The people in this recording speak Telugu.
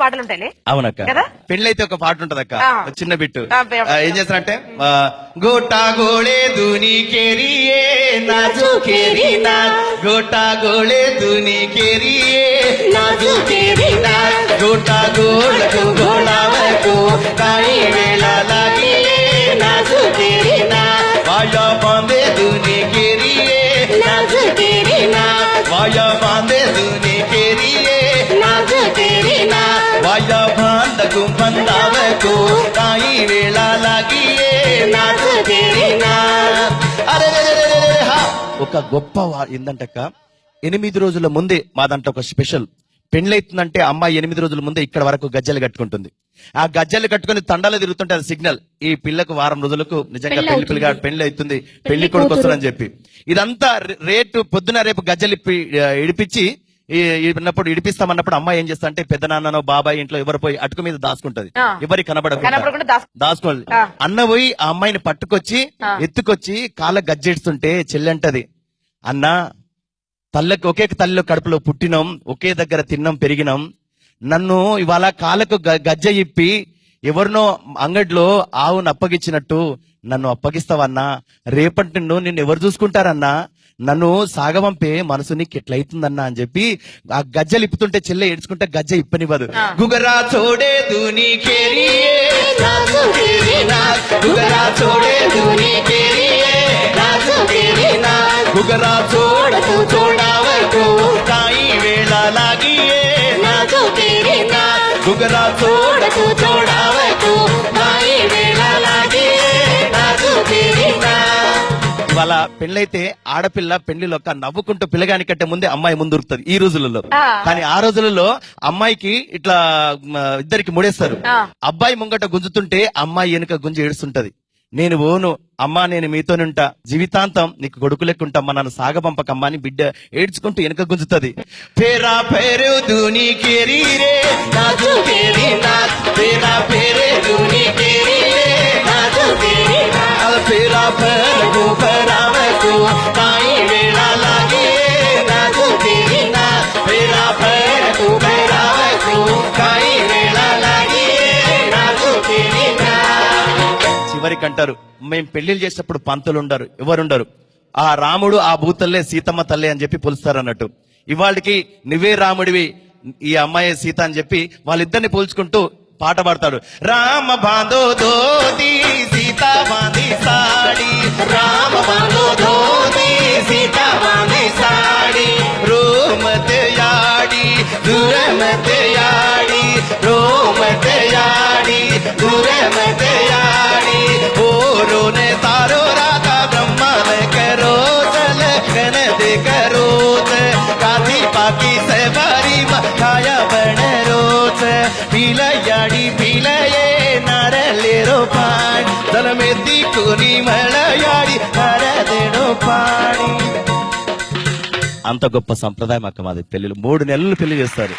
పాటలు ఉంటాయి. అవునక్క కదా పెళ్ళైతే ఒక పాట ఉంటది అక్క, చిన్న బిట్టు. ఏం చేస్తారంటే గోటా గోళే దుని కేరియే నాజు కేరీ నా, గోటా గోళే దుని కేరియే నాజు కేరీ నా, గోటా గోళకు గోళావకు కాయి వేళ లాగియే నాజు కేరీ నా, వాయా బాందే దుని కేరియే నాజు కేరీ నా, వాయా బాందే దుని కేరియే నాజు కేరీ నా, వాయా బాందకు బందావకు కాయి వేళ లాగియే నాజు కేరీ నా. అరే ఒక గొప్ప ఏందంటక్క, 8 రోజుల ముందే మా దాంట్లో ఒక స్పెషల్. పెండ్లైతుందంటే అమ్మాయి 8 రోజుల ముందే ఇక్కడ వరకు గజ్జలు కట్టుకుంటుంది. ఆ గజ్జలు కట్టుకుని తండాలు తిరుగుతుంటే అది సిగ్నల్, ఈ పిల్లకు వారం రోజులకు నిజంగా పెళ్లి అవుతుంది, పెళ్లి కొడుకు వస్తుందని చెప్పి. ఇదంతా పొద్దున రేపు గజ్జలు ఇడిపించి ఉన్నప్పుడు ఇడిపిస్తామన్నప్పుడు అమ్మాయి ఏం చేస్తా అంటే పెద్ద నాన్ననో బాబాయ్ ఇంట్లో ఎవరు పోయి అటుకు మీద దాచుకుంటది, ఎవరికి కనబడకుండా దాచుకోవాలి. అన్న పోయి ఆ అమ్మాయిని పట్టుకొచ్చి ఎత్తుకొచ్చి కాళ్ళ గజ్జెడుతుంటే చెల్లెంటది, అన్నా తల్లకు ఒకే తల్లిలో కడుపులో పుట్టినాం, ఒకే దగ్గర తిన్నాం పెరిగినాం, నన్ను ఇవాళ కాళ్ళకు గజ్జ ఇప్పి ఎవరినో అంగడిలో ఆవును అప్పగించినట్టు నన్ను అప్పగిస్తావన్నా, రేపటి నిన్ను ఎవరు చూసుకుంటారన్నా, నన్ను సాగవంపే మనసు నీకు ఎట్లయితుందన్నా అని చెప్పి ఆ గజ్జలు ఇప్పుతుంటే చెల్లె ఏడ్చుకుంటే గజ్జ ఇప్పనివ్వదు. గుగరా చోడే దూని కేరియే నాజు కేరీ నా, గుగరా చోడే దూని కేరియే నాజు కేరీ నా, గుగరా చోడకు చోడావకు కాయి వేళ లాగియే నాజు కేరీ నా, గుగరా చోడకు చోడావకు కాయి వేళ లాగియే నాజు కేరీ నా. ఇవాళ పెళ్ళైతే ఆడపిల్ల పెళ్లిలో నవ్వుకుంటూ పిల్లగాని కంటే ముందే అమ్మాయి ముందు దొరుకుతుంది ఈ రోజులలో. కానీ ఆ రోజులలో అమ్మాయికి ఇట్లా ఇద్దరికి ముడేస్తారు, అబ్బాయి ముంగట గుంజుతుంటే అమ్మాయి వెనుక గుంజి ఏడుస్తుంటది. నేను ఓను అమ్మా, నేను మీతోనుంటా జీవితాంతం, నీకు కొడుకు లెక్కుంటమ్మా, నన్ను సాగపంపకమ్మా అని బిడ్డ ఏడ్చుకుంటూ వెనుక గుంజుతుంది. పేరా పేరు దూని కేరీ రే నాజు కేరీ నా, పేరా పేరే దూని కేరీ రే నాజు కేరీ నా, పేరా పేరు పరావకు కాయి వేళ లాగియే నాజు కేరీ నా, పేరా పేరు పరావకు కాయి వేళ లాగియే నాజు కేరీ నా. చివరికి అంటారు, మేము పెళ్లిళ్ళు చేసేటప్పుడు పంతులు ఉండరు, ఎవరుండరు, ఆ రాముడు ఆ భూతల్లే సీతమ్మ తల్లి అని చెప్పి పోలుస్తారు అన్నట్టు. ఇవాళకి నువ్వే రాముడివి, ఈ అమ్మాయి సీత అని చెప్పి వాళ్ళిద్దరిని పోల్చుకుంటూ పాట పాడతాడు. రామ బాంధో ధోతి సీత బాంధి సాడి, రామ బాంధో ధోతి సీత బాంధి సాడి, రోమతే యాడి దురమతే యాడి, రోమతే యాడి దురమతే యాడి, ఓరోనే तारो राधा ब्रह्मा में करो चल कनदे करो काथी पाकी से बारी खाया बन रोच पीलयाड़ी पीलये नारलेरो पाण जल में दिकोनी मलयाड़ी नारदेनो पाणी. అంత గొప్ప సంప్రదాయం అక్క మాది. పెళ్లిలు 3 నెలలు పెళ్లి చేస్తారు.